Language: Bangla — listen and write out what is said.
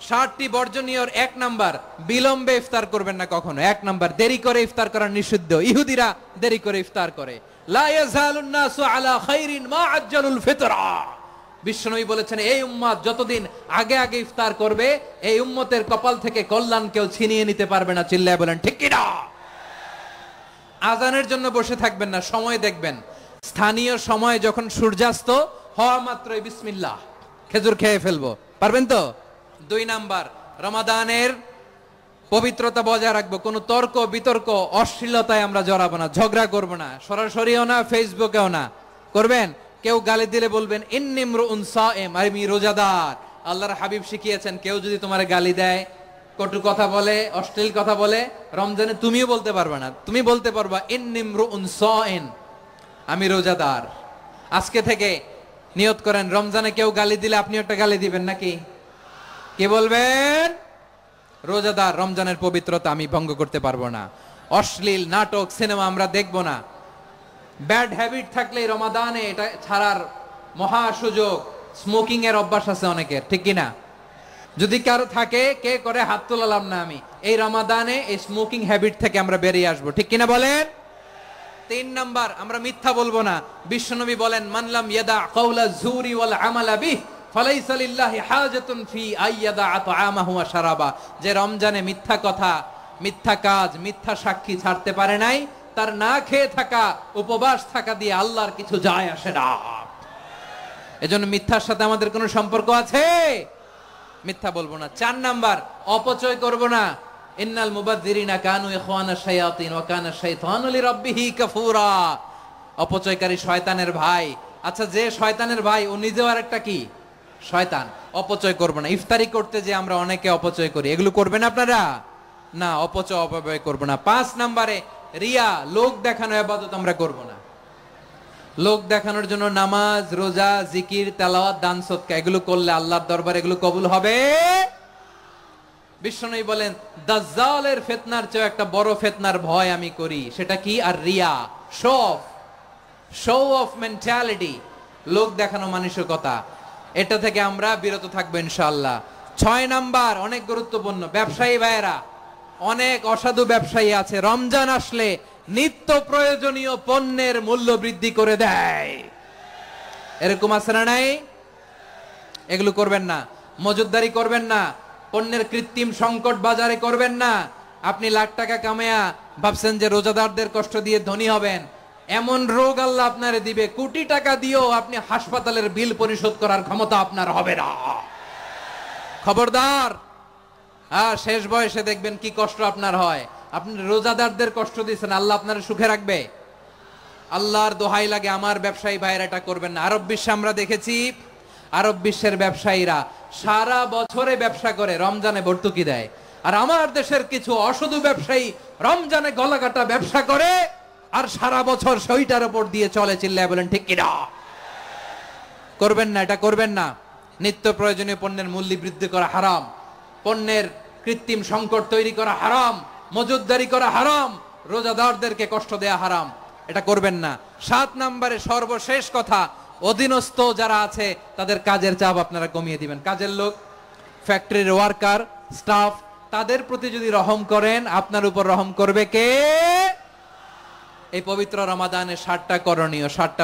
60টি বর্জনীয়র 1 নাম্বার, বিলম্বে ইফতার করবেন না কখনো। 1 নাম্বার, দেরি করে ইফতার করা নিষিদ্ধ। ইহুদিরা দেরি করে ইফতার করে। লা ইয়াজালুন নাসু আলা খাইরিন মা আজ্জালুল ফিতরা। বিশ্বনবী বলেছেন, এই উম্মত যতদিন আগে আগে ইফতার করবে, এই উম্মতের কপাল থেকে কল্যাণ কেউ ছিনিয়ে নিতে পারবে না। চিল্লায় বলেন ঠিক কি না? আজানের জন্য বসে থাকবেন না, সময় দেখবেন। স্থানীয় সময় যখন সূর্যাস্ত হওয়া মাত্রই বিসমিল্লাহ, খেজুর খেয়ে ফেলবো। পারবেন তো? 2 নাম্বার, রমাদানের পবিত্রতা বজায় রাখবো। কোনো তর্ক বিতর্ক অশ্লীলতায় আমরা জড়াবো না, ঝগড়া করবো না, সরাসরিও না, ফেসবুকেও না। করবেন? কেউ গালি দিলে বলবেন ইন্নিমরুউন সায়েম, আমি রোজাদার। আল্লাহর হাবিব শিখিয়েছেন, কেউ যদি তোমার গালি দেয়, কটু কথা বলে, অশ্লীল কথা বলে, রমজানে তুমিও বলতে পারবে না। তুমি বলতে পারবা ইন্নিমরুউন সায়েম, আমি রোজাদার। আজকে থেকে নিয়ত করেন, রমজানে কেউ গালি দিলে আপনি একটা গালি দিবেন নাকি? কি বলবেন? রোজাদার, রমজানের পবিত্রতা আমি ভঙ্গ করতে পারবো না। অশ্লীল নাটক সিনেমা আমরা দেখবো না। ব্যাড হ্যাবিট থাকলে রমাদানে এটা ছাড়ার মহা সুযোগ। স্মোকিং এর অভ্যাস আছে অনেকের, ঠিক কিনা? যদি কারো থাকে, কে করে হাত তোলালাম না আমি। এই রমাদানে এই স্মোকিং হ্যাবিট থেকে আমরা বেরিয়ে আসবো, ঠিক কিনা বলেন? 3 নাম্বার, আমরা মিথ্যা বলবো না। বিশ্বনবী বলেন, মানলাম ইয়াদা কাওলা যুরি ওয়াল আমালা বিহ ফালাইসা লিল্লাহি হাজাতুন ফি আইয়াদা আতআমাহু ওয়া শারাবা। যে রমজানে মিথ্যা কথা, মিথ্যা কাজ, মিথ্যা সাক্ষী ছাড়তে পারে নাই, তার না খেয়ে থাকা, উপবাস থাকা দিয়ে আল্লাহর কিছু যায় আসে না। এজন্য মিথ্যার সাথে আমাদের কোনো সম্পর্ক আছে? মিথ্যা বলবো না। 4 নাম্বার, অপচয় করব না। ইন্নাল মুবাযযিরিনা কানু ইখওয়ানাশ শায়াতিন ওয়া কানা শাইতানু লিরাব্বিহি কাফুরা। অপচয়কারী শয়তানের ভাই। আচ্ছা, যে শয়তানের ভাই, ও নিজেও আরেকটা কি? শয়তান। অপচয় করব না। ইফতারি করতে যে আমরা অনেকে অপচয় করি, এগুলো করবেন আপনারা? না, অপব্যয় করব না। 5 নাম্বারে, রিয়া, লোক দেখানো ইবাদত আমরা করব না। লোক দেখানোর জন্য নামাজ, রোজা, জিকির, তেলাওয়াত, দান সদকা এগুলো করলে আল্লাহর দরবারে এগুলো কবুল হবে? বিশ্বনবী বলেন, দাজ্জালের ফিতনার চেয়ে একটা বড় ফিতনার ভয় আমি করি। সেটা কি? আর রিয়া, শো অফ মেন্টালিটি, লোক দেখানো মানসিকতা। এটা থেকে আমরা বিরত থাকবো ইনশাআল্লাহ। 6 নাম্বার, অনেক গুরুত্বপূর্ণ। ব্যবসায়ী ভাইয়েরা, অনেক অসাধু ব্যবসায়ী আছে, রমজান আসলে নিত্য প্রয়োজনীয় পণ্যের মূল্য বৃদ্ধি করে দেয়। এরকম আছে না নাই? এগুলো করবেন না। মজুদদারি করবেন না। পণ্যের কৃত্রিম সংকট বাজারে করবেন না। আপনি লাখ টাকা কামায়া ভাবছেন যে রোজাদারদের কষ্ট দিয়ে ধনী হবেন। এমন রোগ আল্লাহ আপনারে দিবে, কোটি টাকা দিয়েও আপনি হাসপাতালের বিল পরিশোধ করার ক্ষমতা আপনার হবে না। খবরদার। শেষ বয়সে দেখবেন কি কষ্ট আপনার হয়। আপনি রোজাদারদের কষ্ট দিচ্ছেন, আল্লাহ আপনার সুখে রাখবে? আল্লাহর দোহাই লাগে, আমার ব্যবসায়ী ভাইয়েরা এটা করবেন না। আরব বিশ্বে আমরা দেখেছি, আরব বিশ্বের ব্যবসায়ীরা সারা বছরে ব্যবসা করে, রমজানে ভর্তুকি দেয়। আর আমার দেশের কিছু অসাধু ব্যবসায়ী রমজানে গলাকাটা ব্যবসা করে আর সারা বছর সইটার উপর দিয়ে চলে। চিল্লায় বলেন ঠিক কিনা? করবেন না, এটা করবেন না। নিত্য প্রয়োজনীয় পণ্যের মূল্য বৃদ্ধি করা হারাম, পণ্যের কৃত্রিম সংকট তৈরি করা হারাম, মজুদদারি করা হারাম, রোজাদারদেরকে কষ্ট দেয়া হারাম। এটা করবেন না। 7 নাম্বারে সর্বশেষ কথা, অধীনস্থ যারা আছে তাদের কাজের চাপ আপনারা কমিয়ে দিবেন। কাজের লোক, ফ্যাক্টরির ওয়ার্কার, স্টাফ, তাদের প্রতি যদি রহম করেন, আপনার উপর রহম করবে কে? এই পবিত্র রমাদানে 7টা করণীয়, 7টা